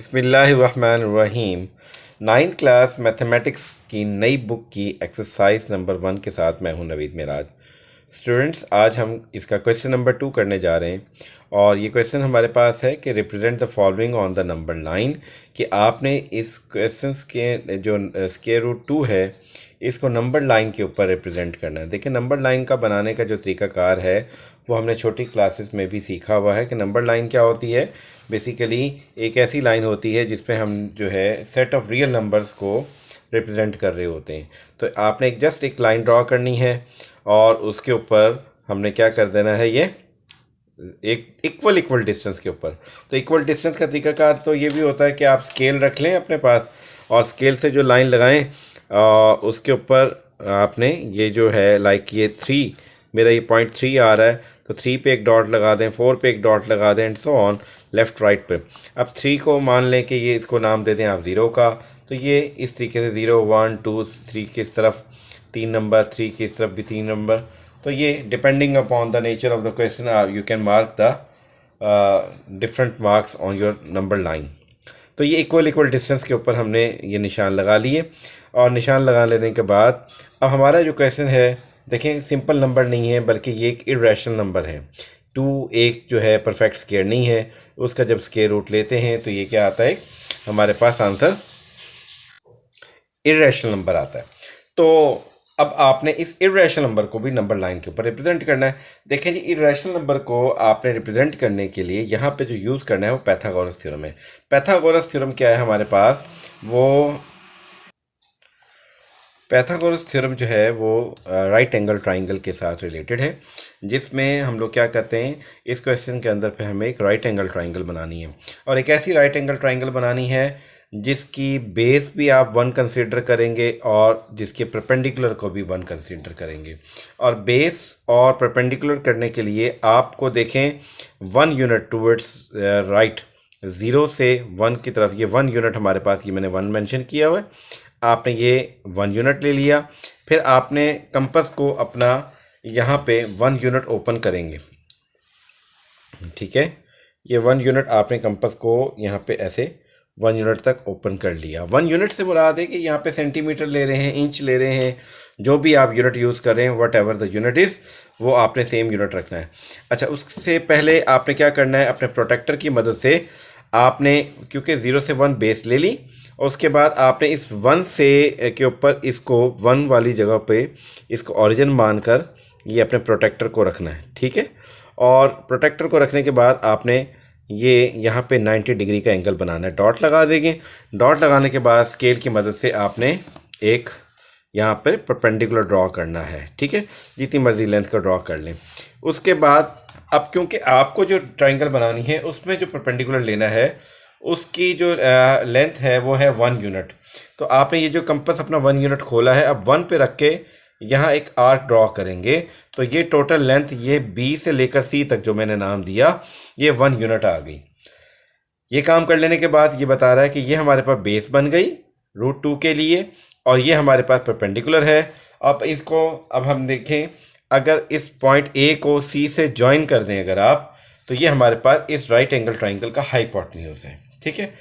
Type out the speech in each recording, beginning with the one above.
बिस्मिल्लाहिर्रहमानिर्रहीम। Ninth class mathematics की नई बुक की एक्सरसाइज नंबर 1 के साथ मैं हूं नवीद मिराज। स्टूडेंट्स, आज हम इसका क्वेश्चन नंबर 2 करने जा रहे हैं और ये क्वेश्चन हमारे पास है कि represent the following on the number line. कि आपने इस क्वेश्चन के जो स्क्वायर रूट 2 है इसको नंबर लाइन के ऊपर रिप्रेजेंट करना है। देखिए, नंबर लाइन का बनाने का जो तरीकाकार है वो हमने छोटी क्लासेस में भी सीखा हुआ है कि नंबर लाइन क्या होती है। बेसिकली एक ऐसी लाइन होती है जिस पे हम जो है सेट ऑफ रियल नंबर्स को रिप्रेजेंट कर रहे होते हैं। तो आपने जस्ट एक लाइन ड्रॉ करनी है और उसके ऊपर हमने क्या कर देना है, ये एक इक्वल डिस्टेंस के ऊपर। तो इक्वल डिस्टेंस का तरीकाकार तो ये भी होता है कि आप स्केल रख लें अपने पास और स्केल से जो लाइन लगाएं उसके ऊपर आपने ये जो है लाइक ये 3, मेरा ये पॉइंट 3 आ रहा है तो 3 पे एक डॉट लगा दें, 4 पे एक डॉट लगा दें and so on left right पे। अब 3 को मान लें कि ये इसको नाम दे दें आप 0 का, तो ये इस तरीके से 0 1 2 3 की इस तरफ 3 नंबर, 3 की इस तरफ भी 3 नंबर। तो ये depending upon the nature of the question you can mark the different marks on your number line. तो ये इक्वल डिस्टेंस के ऊपर हमने ये निशान लगा लिए और निशान लगा लेने के बाद अब हमारा जो क्वेश्चन है, देखें, सिंपल नंबर नहीं है बल्कि ये एक इरेशनल नंबर है। 2 एक जो है परफेक्ट स्क्वायर नहीं है, उसका जब स्क्वायर रूट लेते हैं तो ये क्या आता है, हमारे पास आंसर इरेशनल नंबर आता है। तो अब आपने इस इरेशनल नंबर को भी नंबर लाइन के ऊपर रिप्रेजेंट करना है। देखें जी, इरेशनल नंबर को आपने रिप्रेजेंट करने के लिए यहाँ पे जो यूज़ करना है वो पाइथागोरस थ्योरम है। पाइथागोरस थ्योरम क्या है हमारे पास, वो पाइथागोरस थ्योरम जो है वो राइट एंगल ट्राइंगल के साथ रिलेटेड है, जिसमें हम लोग क्या करते हैं, इस क्वेश्चन के अंदर पे हमें एक राइट एंगल ट्राइंगल बनानी है और एक ऐसी राइट एंगल ट्राइंगल बनानी है जिसकी बेस भी आप 1 कंसीडर करेंगे और जिसके परपेंडिकुलर को भी 1 कंसीडर करेंगे। और बेस और परपेंडिकुलर करने के लिए आपको देखें 1 यूनिट टूवर्ड्स राइट, 0 से 1 की तरफ, ये 1 यूनिट हमारे पास, ये मैंने 1 मेंशन किया हुआ है, आपने ये 1 यूनिट ले लिया। फिर आपने कंपास को अपना यहाँ पे 1 यूनिट ओपन करेंगे, ठीक है। ये 1 यूनिट आपने कंपास को यहाँ पे ऐसे 1 यूनिट तक ओपन कर लिया। 1 यूनिट से मुराद है कि यहाँ पे सेंटीमीटर ले रहे हैं, इंच ले रहे हैं, जो भी आप यूनिट यूज़ कर रहे हैं, what ever the unit is, वो आपने सेम यूनिट रखना है। अच्छा, उससे पहले आपने क्या करना है, अपने प्रोटेक्टर की मदद से आपने, क्योंकि 0 से 1 बेस ले ली, और उसके बाद आपने इस 1 से के ऊपर इसको 1 वाली जगह पे इसको ओरिजिन मानकर ये अपने प्रोटेक्टर को रखना है, ठीक है। और प्रोटेक्टर को रखने के बाद आपने ये यहाँ पे 90 डिग्री का एंगल बनाना है, डॉट लगा देंगे। डॉट लगाने के बाद स्केल की मदद से आपने एक यहाँ पे परपेंडिकुलर ड्रॉ करना है, ठीक है, जितनी मर्जी लेंथ का ड्रॉ कर लें। उसके बाद अब क्योंकि आपको जो ट्राइंगल बनानी है उसमें जो परपेंडिकुलर लेना है उसकी जो लेंथ है वो है 1 यूनिट। तो आपने ये जो कंपास अपना 1 यूनिट खोला है, अब 1 पे रख के यहाँ एक आर्क ड्रॉ करेंगे तो ये टोटल लेंथ, ये B से लेकर C तक जो मैंने नाम दिया, ये 1 यूनिट आ गई। ये काम कर लेने के बाद ये बता रहा है कि ये हमारे पास बेस बन गई √2 के लिए और ये हमारे पास परपेंडिकुलर है। अब इसको अब हम देखें, अगर इस पॉइंट A को C से ज्वाइन कर दें अगर आप, तो ये हमारे पास इस राइट एंगल ट्राइंगल का हाइपोटेन्यूज है, ठीक है।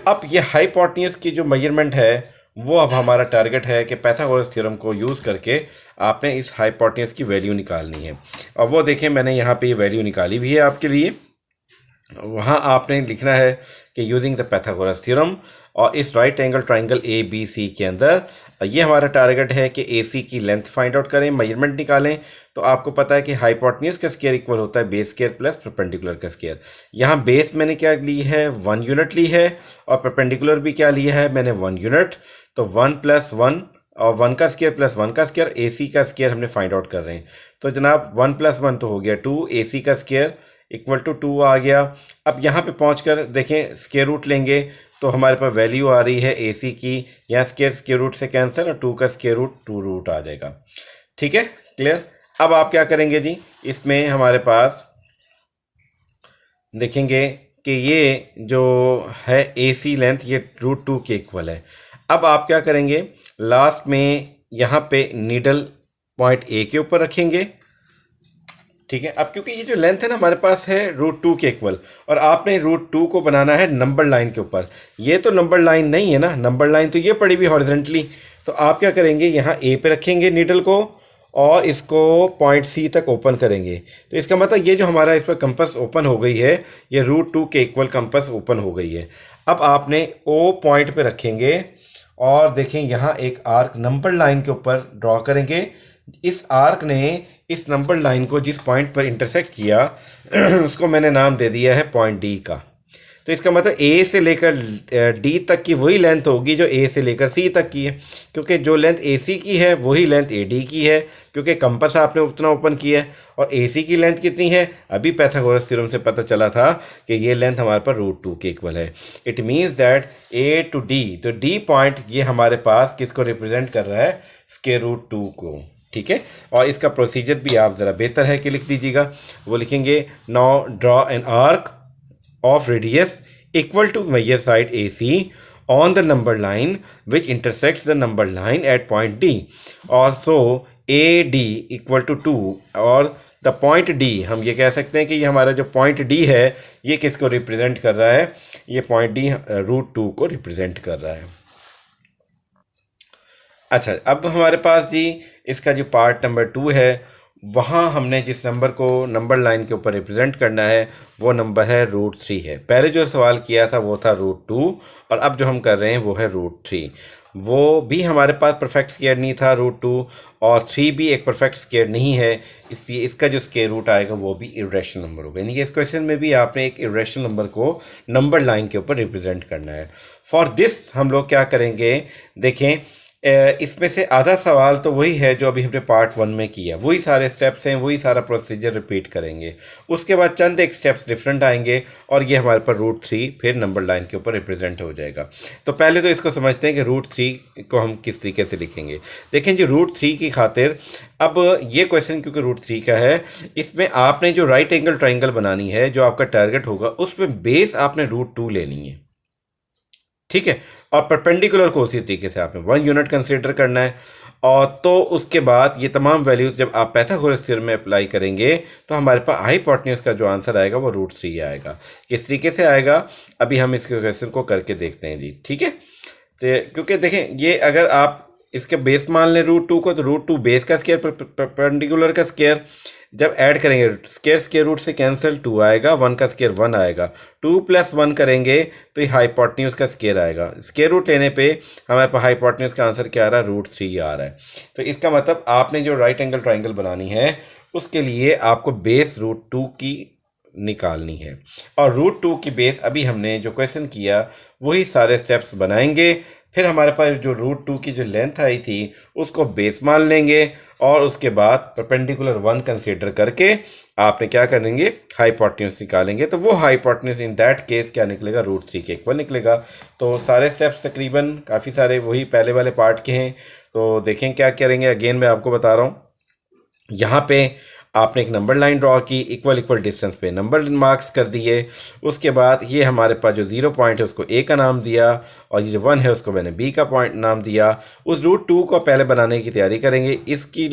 अब ये हाइपोटेन्यूज की जो मेजरमेंट है वो अब हमारा टारगेट है कि पाइथागोरस थ्योरम को यूज़ करके आपने इस हाइपोटेन्यूज की वैल्यू निकालनी है। और वो देखें, मैंने यहाँ पे ये वैल्यू निकाली भी है आपके लिए। वहाँ आपने लिखना है कि यूजिंग द पाइथागोरस थ्योरम, और इस राइट एंगल ट्राइंगल ABC के अंदर ये हमारा टारगेट है कि AC की लेंथ फाइंड आउट करें, मेजरमेंट निकालें। तो आपको पता है कि हाइपोटेन्यूज का स्क्वायर इक्वल होता है बेस स्क्वायर प्लस परपेंडिकुलर का स्क्वायर। यहाँ बेस मैंने क्या ली है, 1 यूनिट ली है, और परपेंडिकुलर भी क्या लिया है मैंने, 1 यूनिट। तो 1 + 1 और 1 का स्क्वायर प्लस 1 का स्क्वायर, AC का स्क्वायर हमने फाइंड आउट कर रहे हैं। तो जनाब 1 + 1 तो हो गया 2, AC का स्क्वायर इक्वल टू 2 आ गया। अब यहाँ पे पहुँचकर देखें, स्क्वायर रूट लेंगे तो हमारे पास वैल्यू आ रही है AC की, यहाँ स्क्वायर रूट से कैंसिल और 2 का स्क्वायर रूट 2 रूट आ जाएगा, ठीक है, क्लियर। अब आप क्या करेंगे जी, इसमें हमारे पास देखेंगे कि ये जो है AC लेंथ ये √2 के इक्वल है। अब आप क्या करेंगे, लास्ट में यहाँ पे नीडल पॉइंट A के ऊपर रखेंगे ठीक है। अब क्योंकि ये जो लेंथ है ना हमारे पास है √2 के इक्वल, और आपने √2 को बनाना है नंबर लाइन के ऊपर। ये तो नंबर लाइन नहीं है ना, नंबर लाइन तो ये पड़ी हुई हॉरिजेंटली। तो आप क्या करेंगे, यहाँ ए पे रखेंगे नीडल को और इसको पॉइंट सी तक ओपन करेंगे। तो इसका मतलब ये जो हमारा इस पर कंपस ओपन हो गई है, ये √2 के इक्वल कंपस ओपन हो गई है। अब आपने ओ पॉइंट पे रखेंगे और देखें यहाँ एक आर्क नंबर लाइन के ऊपर ड्रॉ करेंगे। इस आर्क ने इस नंबर लाइन को जिस पॉइंट पर इंटरसेक्ट किया उसको मैंने नाम दे दिया है पॉइंट डी का। तो इसका मतलब ए से लेकर डी तक की वही लेंथ होगी जो ए से लेकर सी तक की है, क्योंकि जो लेंथ ए सी की है वही लेंथ ए डी की है, क्योंकि कंपस आपने उतना ओपन किया है। और ए सी की लेंथ कितनी है, अभी पाइथागोरस थ्योरम से पता चला था कि ये लेंथ हमारे पास √2 के इक्वल है। It means that A to D, तो डी पॉइंट ये हमारे पास किसको रिप्रेजेंट कर रहा है, √2 को। ठीक है, और इसका प्रोसीजर भी आप ज़रा बेहतर है कि लिख दीजिएगा। वो लिखेंगे, now draw an arc of radius equal to measure side AC on the number line which intersects the number line at point D, और so AD equal to 2, और the point D हम ये कह सकते हैं कि ये हमारा जो point D है ये किसको रिप्रेजेंट कर रहा है, ये point D √2 को रिप्रेजेंट कर रहा है। अच्छा, अब हमारे पास जी इसका जो पार्ट नंबर 2 है, वहाँ हमने जिस नंबर को नंबर लाइन के ऊपर रिप्रेजेंट करना है वो नंबर है √3 है। पहले जो सवाल किया था वो था √2, और अब जो हम कर रहे हैं वो है √3। वो भी हमारे पास परफेक्ट स्क्वायर नहीं था √2, और 3 भी एक परफेक्ट स्क्वायर नहीं है, इसलिए इसका जो स्क्वायर रूट आएगा वो भी इरेशनल नंबर होगा। यानी कि इस क्वेश्चन में भी आपने एक इरेशनल नंबर को नंबर लाइन के ऊपर रिप्रेजेंट करना है। फॉर दिस हम लोग क्या करेंगे, देखें इसमें से आधा सवाल तो वही है जो अभी हमने पार्ट 1 में किया, वही सारे स्टेप्स हैं, वही सारा प्रोसीजर रिपीट करेंगे। उसके बाद चंद एक स्टेप्स डिफरेंट आएंगे और ये हमारे पर √3 फिर नंबर लाइन के ऊपर रिप्रेजेंट हो जाएगा। तो पहले तो इसको समझते हैं कि √3 को हम किस तरीके से लिखेंगे। देखें जी, √3 की खातिर अब ये क्वेश्चन क्योंकि √3 का है, इसमें आपने जो राइट एंगल ट्राइंगल बनानी है, जो आपका टारगेट होगा, उसमें बेस आपने √2 लेनी है। ठीक है, और परपेंडिकुलर को उसी तरीके से आपने 1 यूनिट कंसीडर करना है। और तो उसके बाद ये तमाम वैल्यूज जब आप पाइथागोरस थ्योरम में अप्लाई करेंगे तो हमारे पास हाइपोटेन्यूज का जो आंसर आएगा वो √3 आएगा। किस तरीके से आएगा अभी हम इसके क्वेश्चन को करके देखते हैं जी। ठीक है, तो क्योंकि देखें ये अगर आप इसके बेस मान लें √2 को, तो √2 बेस का स्क्वायर परपेंडिकुलर का स्क्वायर, जब ऐड करेंगे स्क्वायर रूट से कैंसिल 2 आएगा, 1 का स्क्वायर 1 आएगा, 2 + 1 करेंगे तो ये हाइपोटेन्यूज का स्क्वायर आएगा। स्क्वायर रूट लेने पे हमारे पास हाइपोटेन्यूज का आंसर क्या आ रहा है, √3 आ रहा है। तो इसका मतलब आपने जो राइट एंगल ट्राइंगल बनानी है उसके लिए आपको बेस √2 की निकालनी है, और √2 की बेस अभी हमने जो क्वेश्चन किया वही सारे स्टेप्स बनाएंगे। फिर हमारे पास जो √2 की जो लेंथ आई थी उसको बेस मान लेंगे, और उसके बाद परपेंडिकुलर 1 कंसीडर करके आपने क्या करेंगे, हाइपोटेन्यूज निकालेंगे। तो वो हाइपोटेन्यूज इन दैट केस क्या निकलेगा, √3 के इक्वल निकलेगा। तो सारे स्टेप्स तकरीबन काफ़ी सारे वही पहले वाले पार्ट के हैं। तो देखें क्या करेंगे, अगेन मैं आपको बता रहा हूँ। यहाँ पे आपने एक नंबर लाइन ड्रॉ की, इक्वल डिस्टेंस पे नंबर मार्क्स कर दिए। उसके बाद ये हमारे पास जो 0 पॉइंट है उसको ए का नाम दिया, और ये जो 1 है उसको मैंने बी का पॉइंट नाम दिया। उस √2 को पहले बनाने की तैयारी करेंगे। इसकी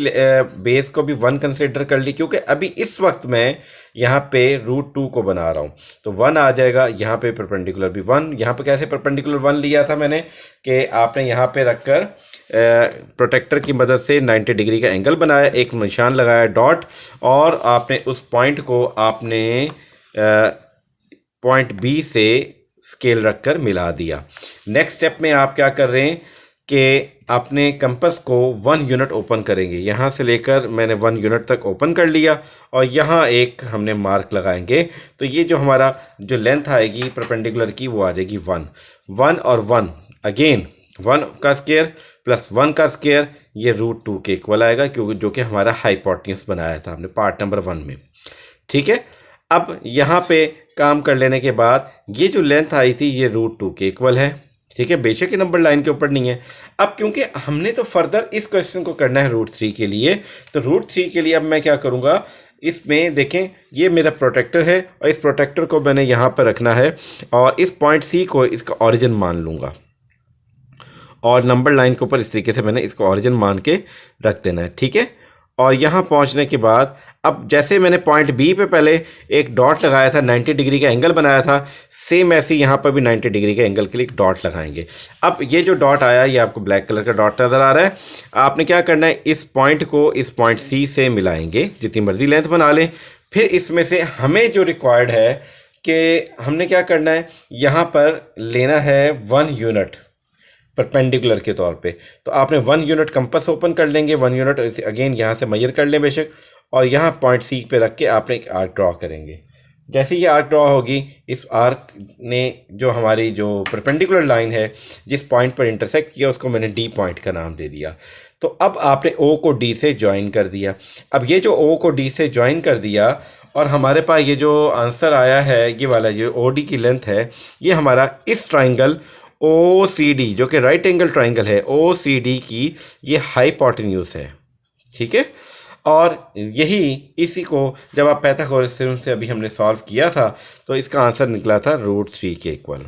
बेस को भी 1 कंसिडर कर ली, क्योंकि अभी इस वक्त मैं यहाँ पे √2 को बना रहा हूँ, तो 1 आ जाएगा। यहाँ पे परपेंडिकुलर भी 1, यहाँ पे कैसे परपेंडिकुलर 1 लिया था मैंने कि आपने यहाँ पे रखकर प्रोटेक्टर की मदद से 90 डिग्री का एंगल बनाया, एक निशान लगाया डॉट, और आपने उस पॉइंट को आपने पॉइंट बी से स्केल रखकर मिला दिया। नेक्स्ट स्टेप में आप क्या कर रहे हैं कि अपने कंपस को 1 यूनिट ओपन करेंगे। यहाँ से लेकर मैंने 1 यूनिट तक ओपन कर लिया, और यहाँ एक हमने मार्क लगाएंगे। तो ये जो हमारा जो लेंथ आएगी परपेंडिकुलर की वो आ जाएगी 1 और 1 अगेन 1 का स्क्वायर + 1 का स्क्वायर, ये √2 के इक्वल आएगा, क्योंकि जो कि हमारा हाइपोटेन्यूज बनाया था हमने पार्ट नंबर 1 में। ठीक है, अब यहाँ पे काम कर लेने के बाद ये जो लेंथ आई थी ये √2 के इक्वल है। ठीक है, बेशक ये नंबर लाइन के ऊपर नहीं है। अब क्योंकि हमने तो फर्दर इस क्वेश्चन को करना है √3 के लिए, तो √3 के लिए अब मैं क्या करूँगा, इसमें देखें ये मेरा प्रोटेक्टर है, और इस प्रोटेक्टर को मैंने यहाँ पर रखना है, और इस पॉइंट सी को इसका ऑरिजिन मान लूँगा, और नंबर लाइन के ऊपर इस तरीके से मैंने इसको ऑरिजिन मान के रख देना है। ठीक है, और यहाँ पहुँचने के बाद अब जैसे मैंने पॉइंट बी पे पहले एक डॉट लगाया था, 90 डिग्री का एंगल बनाया था, सेम ऐसे ही यहाँ पर भी 90 डिग्री का एंगल के लिए एक डॉट लगाएंगे। अब ये जो डॉट आया, ये आपको ब्लैक कलर का डॉट नज़र आ रहा है। आपने क्या करना है, इस पॉइंट को इस पॉइंट सी से मिलाएंगे, जितनी मर्जी लेंथ बना लें। फिर इसमें से हमें जो रिक्वायर्ड है कि हमने क्या करना है, यहाँ पर लेना है 1 यूनिट परपेंडिकुलर के तौर पे। तो आपने 1 यूनिट कंपास ओपन कर लेंगे, 1 यूनिट अगेन यहाँ से मेजर कर लें बेशक, और यहाँ पॉइंट सी पे रख के आपने एक आर्क ड्रॉ करेंगे। जैसे ये आर्क ड्रॉ होगी, इस आर्क ने जो हमारी जो परपेंडिकुलर लाइन है जिस पॉइंट पर इंटरसेक्ट किया, उसको मैंने डी पॉइंट का नाम दे दिया। तो अब आपने ओ को डी से ज्वाइन कर दिया। अब ये जो ओ को डी से ज्वाइन कर दिया, और हमारे पास ये जो आंसर आया है, ये वाला जो ओ डी की लेंथ है, ये हमारा इस ट्राइंगल ओ सी डी, जो कि राइट एंगल ट्राइंगल है, ओ सी डी की ये हाइपोटेन्यूज है। ठीक है, और यही इसी को जब आप पाइथागोरस थ्योरम से अभी हमने सॉल्व किया था, तो इसका आंसर निकला था √3 के इक्वल।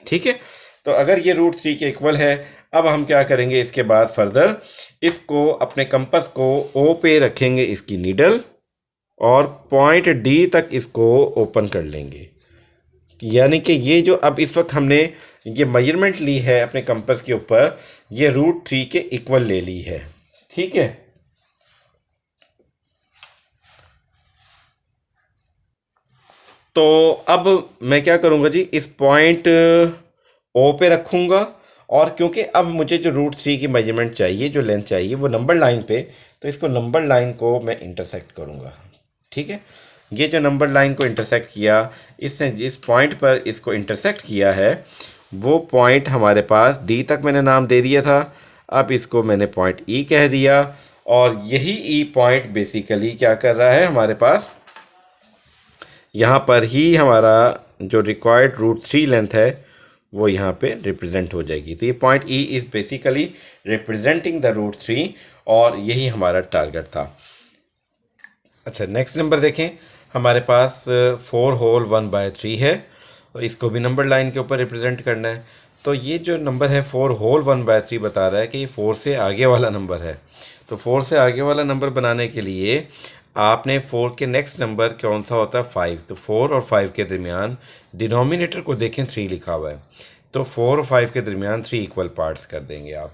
ठीक है, तो अगर ये √3 के इक्वल है, अब हम क्या करेंगे, इसके बाद फर्दर इसको अपने कंपास को ओ पे रखेंगे, इसकी नीडल, और पॉइंट डी तक इसको ओपन कर लेंगे। यानी कि ये जो अब इस वक्त हमने ये मेजरमेंट ली है अपने कंपास के ऊपर, ये √3 के इक्वल ले ली है। ठीक है, तो अब मैं क्या करूँगा जी, इस पॉइंट ओ पे रखूँगा, और क्योंकि अब मुझे जो √3 की मेजरमेंट चाहिए, जो लेंथ चाहिए, वो नंबर लाइन पे, तो इसको नंबर लाइन को मैं इंटरसेक्ट करूँगा। ठीक है, ये जो नंबर लाइन को इंटरसेक्ट किया, इसने जिस पॉइंट पर इसको इंटरसेक्ट किया है, वो पॉइंट हमारे पास डी तक मैंने नाम दे दिया था। अब इसको मैंने पॉइंट ई कह दिया, और यही ई पॉइंट बेसिकली क्या कर रहा है, हमारे पास यहाँ पर ही हमारा जो रिक्वायर्ड √3 लेंथ है वो यहाँ पे रिप्रेजेंट हो जाएगी। तो ये point E is basically representing the √3, और यही हमारा टारगेट था। अच्छा, नेक्स्ट नंबर देखें, हमारे पास 4 होल 1/3 है, और इसको भी नंबर लाइन के ऊपर रिप्रेजेंट करना है। तो ये जो नंबर है 4 होल 1/3 बता रहा है कि ये 4 से आगे वाला नंबर है। तो 4 से आगे वाला नंबर बनाने के लिए आपने 4 के नेक्स्ट नंबर कौन सा होता है, 5। तो 4 और 5 के दरमियान डिनोमिनेटर को देखें 3 लिखा हुआ है, तो 4 और 5 के दरमियान 3 इक्वल पार्ट्स कर देंगे आप।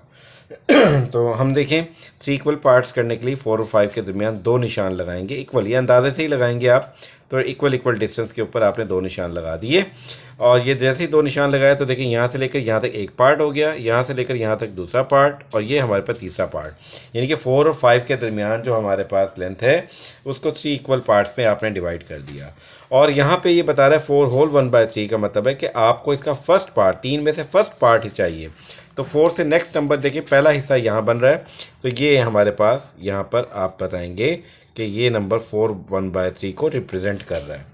तो हम देखें 3 इक्वल पार्ट्स करने के लिए 4 और 5 के दरमियान 2 निशान लगाएंगे, इक्वल, ये अंदाजे से ही लगाएंगे आप। तो इक्वल डिस्टेंस के ऊपर आपने 2 निशान लगा दिए, और ये जैसे ही 2 निशान लगाए तो देखिए यहाँ से लेकर यहाँ तक एक पार्ट हो गया, यहाँ से लेकर यहाँ तक दूसरा पार्ट, और ये हमारे पास तीसरा पार्ट। यानी कि 4 और 5 के दरमियान जो हमारे पास लेंथ है, उसको 3 इक्वल पार्ट्स में आपने डिवाइड कर दिया। और यहाँ पे ये बता रहा है 4 होल 1/3 का मतलब है कि आपको इसका फर्स्ट पार्ट, 3 में से फर्स्ट पार्ट ही चाहिए। तो 4 से नेक्स्ट नंबर देखिए, पहला हिस्सा यहाँ बन रहा है, तो ये हमारे पास यहाँ पर आप बताएंगे कि ये नंबर 4 1/3 को रिप्रेजेंट कर रहा है।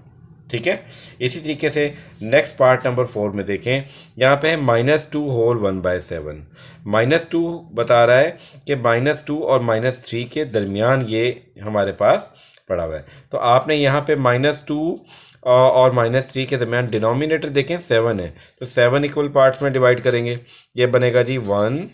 ठीक है, इसी तरीके से नेक्स्ट पार्ट नंबर 4 में देखें, यहाँ पे है -2 होल 1/7। -2 बता रहा है कि -2 और -3 के दरमियान ये हमारे पास पड़ा हुआ है। तो आपने यहाँ पे -2 और -3 के दरमियान डिनोमिनेटर देखें 7 है, तो 7 इक्वल पार्ट्स में डिवाइड करेंगे, ये बनेगा जी 1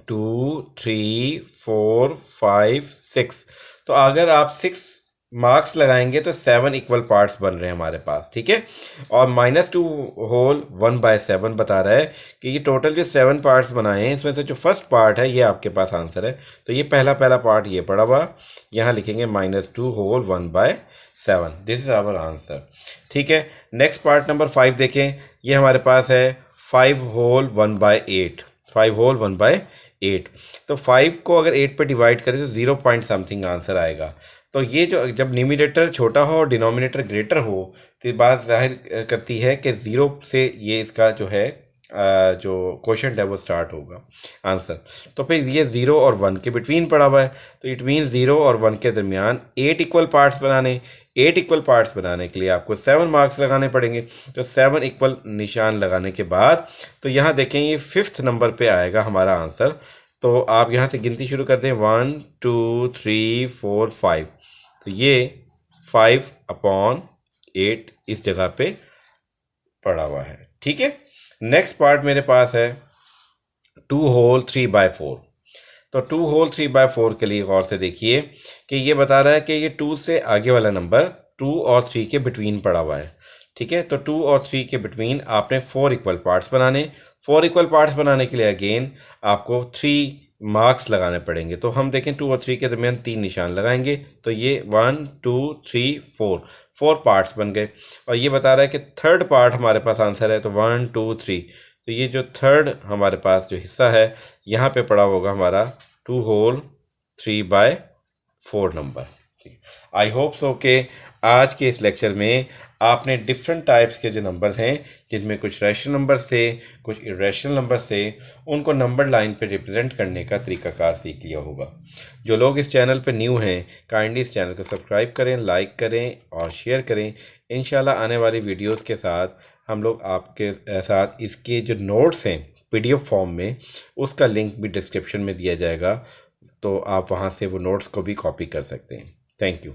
2 3 4 5 6। तो अगर आप 6 मार्क्स लगाएंगे तो 7 इक्वल पार्ट्स बन रहे हैं हमारे पास। ठीक है, और -2 होल 1/7 बता रहा है कि ये टोटल जो 7 पार्ट्स बनाए हैं, इसमें से जो फर्स्ट पार्ट है ये आपके पास आंसर है। तो ये पहला पार्ट ये पड़ा हुआ, यहाँ लिखेंगे -2 whole 1/7, this is our answer. ठीक है, नेक्स्ट पार्ट नंबर 5 देखें, ये हमारे पास है 5 होल 1/8, 5 होल 1/8। तो 5 को अगर 8 पे डिवाइड करें तो 0 पॉइंट समथिंग आंसर आएगा। तो ये जो जब न्यूमिनेटर छोटा हो और डिनोमिनेटर ग्रेटर हो, तो ये बात जाहिर करती है कि 0 से ये इसका जो है जो क्वोशंट है वो स्टार्ट होगा आंसर। तो फिर ये 0 और 1 के बिटवीन पड़ा हुआ है, तो इट मीन्स 0 और 1 के दरमियान 8 इक्वल पार्ट्स बनाने, 8 इक्वल पार्ट्स बनाने के लिए आपको 7 मार्क्स लगाने पड़ेंगे। तो 7 इक्वल निशान लगाने के बाद तो यहाँ देखें ये 5th नंबर पे आएगा हमारा आंसर। तो आप यहाँ से गिनती शुरू कर दें, 1 2 3 4 5। तो ये 5/8 इस जगह पे पड़ा हुआ है। ठीक है, नेक्स्ट पार्ट मेरे पास है 2 होल 3/4। तो 2 होल 3/4 के लिए गौर से देखिए कि ये बता रहा है कि ये 2 से आगे वाला नंबर 2 और 3 के बिटवीन पड़ा हुआ है। ठीक है, तो 2 और 3 के बिटवीन आपने 4 इक्वल पार्ट्स बनाने। 4 इक्वल पार्ट्स बनाने के लिए अगेन आपको 3 मार्क्स लगाने पड़ेंगे। तो हम देखें 2 और 3 के दरमियान 3 निशान लगाएंगे, तो ये 1 2 3 4 पार्ट्स बन गए। और ये बता रहा है कि थर्ड पार्ट हमारे पास आंसर है, तो 1 2 3, तो ये जो थर्ड हमारे पास जो हिस्सा है यहाँ पे पड़ा होगा हमारा 2 whole 3/4 number. I hope so कि आज के इस लेक्चर में आपने डिफरेंट टाइप्स के जो नंबर्स हैं, जिनमें कुछ रैशनल नंबर्स से कुछ इरेशनल नंबर्स से, उनको नंबर लाइन पे रिप्रेजेंट करने का तरीकाकार सीख लिया होगा। जो लोग इस चैनल पे न्यू हैं, काइंडली इस चैनल को सब्सक्राइब करें, लाइक करें और शेयर करें। इंशाल्लाह आने वाली वीडियोस के साथ हम लोग आपके साथ इसके जो नोट्स हैं PDF फॉर्म में, उसका लिंक भी डिस्क्रिप्शन में दिया जाएगा, तो आप वहाँ से वो नोट्स को भी कॉपी कर सकते हैं। Thank you.